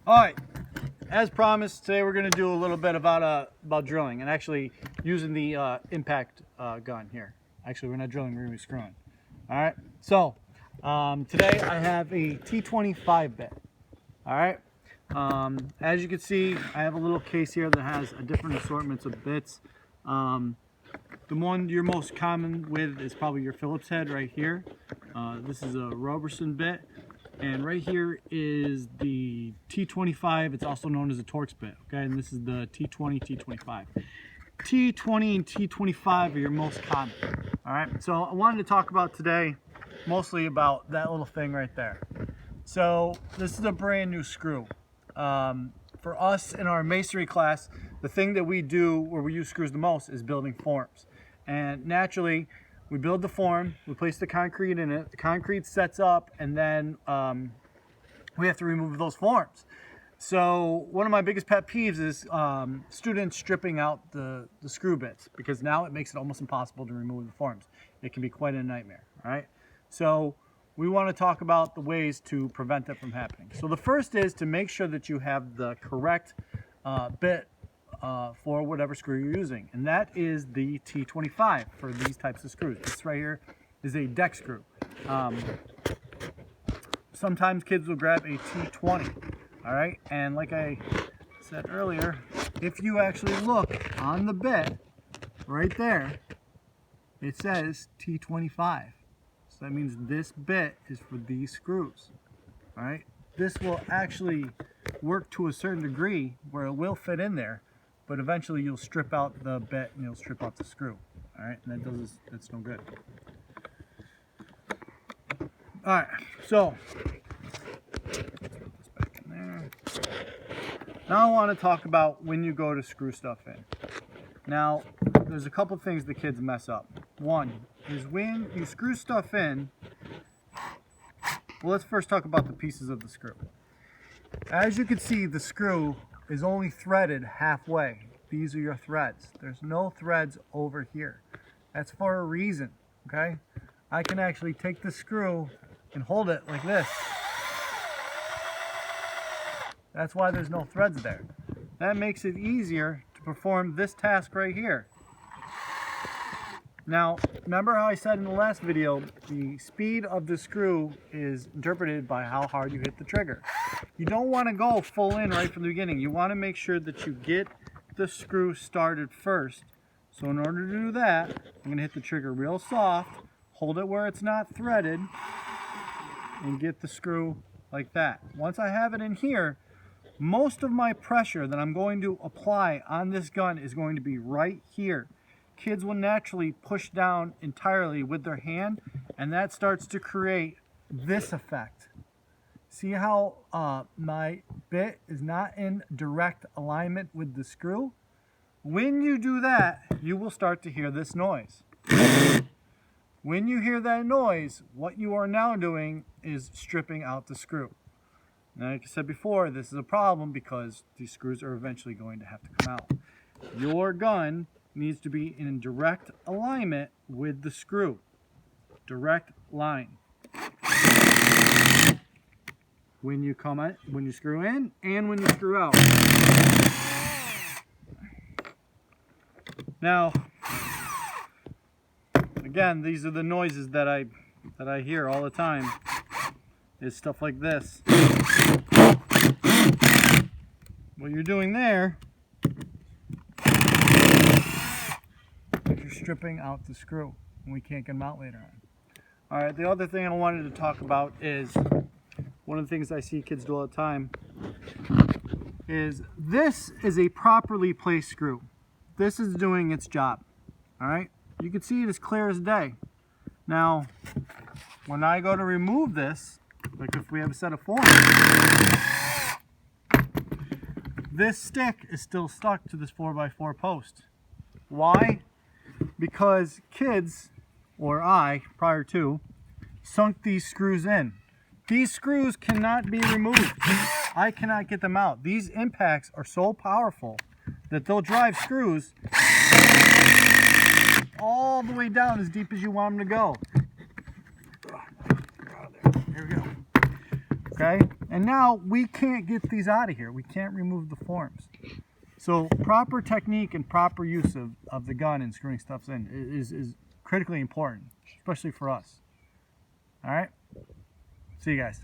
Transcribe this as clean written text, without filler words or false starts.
All right, as promised, today we're going to do a little bit about drilling and actually using the impact gun here. Actually, we're not drilling, we're going to be screwing. All right, so today I have a T25 bit. All right, as you can see, I have a little case here that has a different assortments of bits. The one you're most common with is probably your Phillips head right here. This is a Robertson bit. And right here is the T25. It's also known as a Torx bit, okay? And this is the T20, T25. T20 and T25 are your most common, all right? So I wanted to talk about today mostly about that little thing right there. So this is a brand new screw. For us in our masonry class, the thing that we do where we use screws the most is building forms. And naturally, we build the form, we place the concrete in it, the concrete sets up, and then we have to remove those forms. So one of my biggest pet peeves is students stripping out the screw bits, because now it makes it almost impossible to remove the forms. It can be quite a nightmare, all right? So we want to talk about the ways to prevent that from happening. So the first is to make sure that you have the correct bit for whatever screw you're using, and that is the T25 for these types of screws. This right here is a deck screw. Sometimes kids will grab a T20, all right, and like I said earlier, if you actually look on the bit right there, it says T25. So that means this bit is for these screws, all right? This will actually work to a certain degree where it will fit in there, but eventually you'll strip out the bit and you'll strip out the screw, all right? And that's no good. All right, so put this back in there. Now I want to talk about when you go to screw stuff in. Now, there's a couple things the kids mess up. One is when you screw stuff in. Well, let's first talk about the pieces of the screw. As you can see, the screw is only threaded halfway. These are your threads. There's no threads over here. That's for a reason, okay? I can actually take the screw and hold it like this. That's why there's no threads there. That makes it easier to perform this task right here. Now, remember how I said in the last video, the speed of the screw is interpreted by how hard you hit the trigger. You don't want to go full in right from the beginning. You want to make sure that you get the screw started first. So in order to do that, I'm going to hit the trigger real soft, hold it where it's not threaded, and get the screw like that. Once I have it in here, most of my pressure that I'm going to apply on this gun is going to be right here. Kids will naturally push down entirely with their hand, and that starts to create this effect. See how my bit is not in direct alignment with the screw? When you do that, you will start to hear this noise. When you hear that noise, what you are now doing is stripping out the screw. Now, like I said before, this is a problem because these screws are eventually going to have to come out. Your gun needs to be in direct alignment with the screw. Direct line. When you screw in and when you screw out. Now, again, these are the noises that I hear all the time. Is stuff like this. What you're doing there, you're stripping out the screw, and we can't get them out later on. All right, the other thing I wanted to talk about is one of the things I see kids do all the time is this is a properly placed screw. This is doing its job, all right? You can see it as clear as day. Now, when I go to remove this, like if we have a set of forms, this stick is still stuck to this 4x4 post. Why? Because kids, or I, prior to, sunk these screws in. These screws cannot be removed. I cannot get them out. These impacts are so powerful that they'll drive screws all the way down as deep as you want them to go. Here we go. Okay? And now we can't get these out of here. We can't remove the forms. So proper technique and proper use of the gun and screwing stuff in is critically important, especially for us. All right? See you guys.